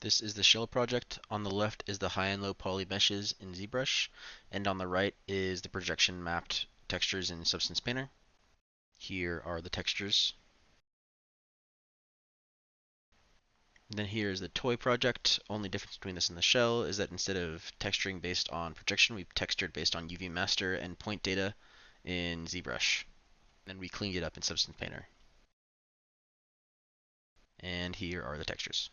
This is the shell project. On the left is the high and low poly meshes in ZBrush, and on the right is the projection mapped textures in Substance Painter. Here are the textures. And then here is the toy project. Only difference between this and the shell is that instead of texturing based on projection, we've textured based on UV master and point data in ZBrush. Then we cleaned it up in Substance Painter. And here are the textures.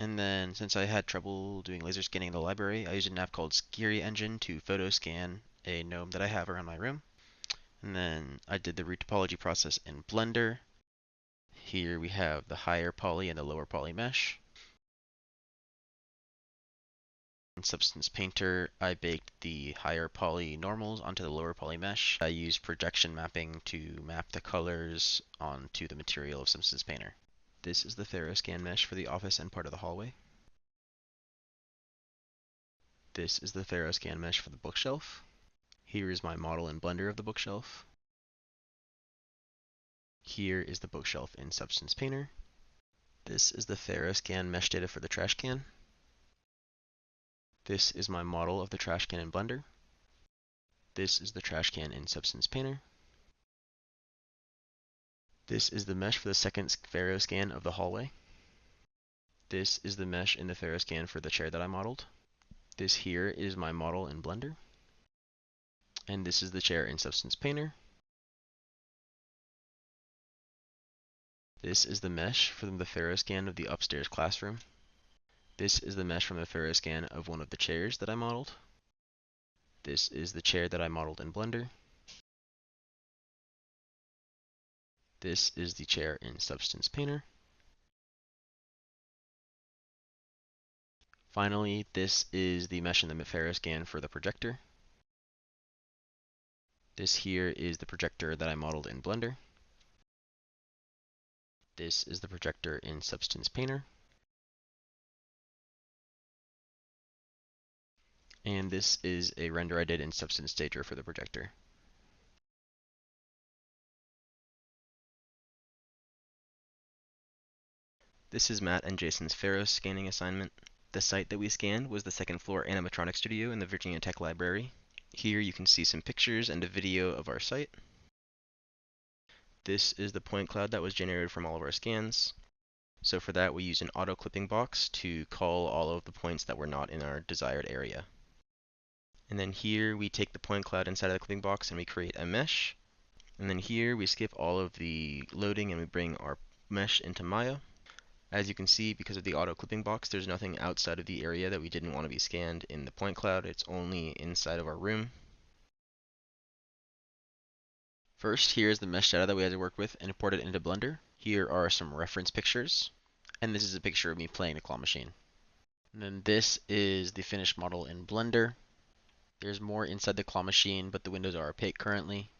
And then since I had trouble doing laser scanning in the library, I used an app called Scary Engine to photo scan a gnome that I have around my room. And then I did the retopology process in Blender. Here we have the higher poly and the lower poly mesh. In Substance Painter, I baked the higher poly normals onto the lower poly mesh. I used projection mapping to map the colors onto the material of Substance Painter. This is the Ferroscan mesh for the office and part of the hallway. This is the Ferroscan mesh for the bookshelf. Here is my model in Blender of the bookshelf. Here is the bookshelf in Substance Painter. This is the Ferroscan mesh data for the trash can. This is my model of the trash can in Blender. This is the trash can in Substance Painter. This is the mesh for the second Ferroscan of the hallway. This is the mesh in the Ferroscan for the chair that I modeled. This here is my model in Blender. And this is the chair in Substance Painter. This is the mesh from the Ferroscan of the upstairs classroom. This is the mesh from the Ferroscan of one of the chairs that I modeled. This is the chair that I modeled in Blender. This is the chair in Substance Painter. Finally, this is the mesh in the Ferroscan for the projector. This here is the projector that I modeled in Blender. This is the projector in Substance Painter. And this is a render I did in Substance Stager for the projector. This is Matt and Jason's Ferros scanning assignment. The site that we scanned was the second floor animatronic studio in the Virginia Tech Library. Here you can see some pictures and a video of our site. This is the point cloud that was generated from all of our scans. So for that we used an auto clipping box to cull all of the points that were not in our desired area. And then here we take the point cloud inside of the clipping box and we create a mesh. And then here we skip all of the loading and we bring our mesh into Maya. As you can see, because of the auto clipping box, there's nothing outside of the area that we didn't want to be scanned in the point cloud. It's only inside of our room. First, here's the mesh data that we had to work with and import it into Blender. Here are some reference pictures. And this is a picture of me playing the claw machine. And then this is the finished model in Blender. There's more inside the claw machine, but the windows are opaque currently.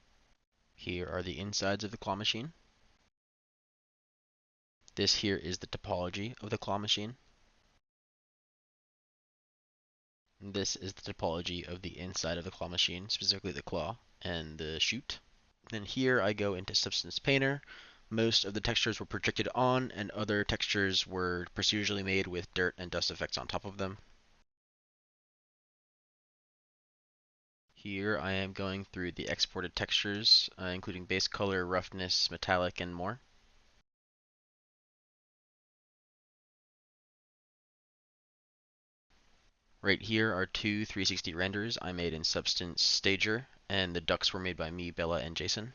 Here are the insides of the claw machine. This here is the topology of the claw machine. And this is the topology of the inside of the claw machine, specifically the claw and the chute. Then here I go into Substance Painter. Most of the textures were projected on, and other textures were procedurally made with dirt and dust effects on top of them. Here I am going through the exported textures, including base color, roughness, metallic, and more. Right here are two 360 renders I made in Substance Stager, and the ducks were made by me, Bella, and Jason.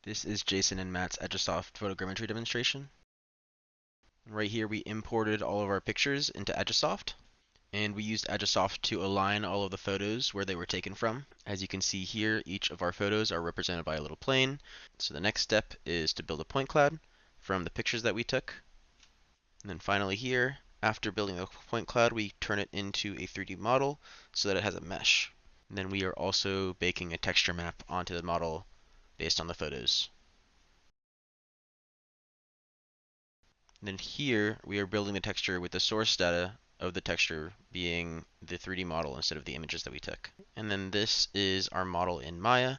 This is Jason and Matt's Agisoft photogrammetry demonstration. Right here we imported all of our pictures into Agisoft, and we used Agisoft to align all of the photos where they were taken from. As you can see here, each of our photos are represented by a little plane. So the next step is to build a point cloud from the pictures that we took. And then finally here, after building the point cloud, we turn it into a 3D model so that it has a mesh. And then we are also baking a texture map onto the model based on the photos. And then here we are building the texture with the source data of the texture being the 3D model instead of the images that we took. And then this is our model in Maya.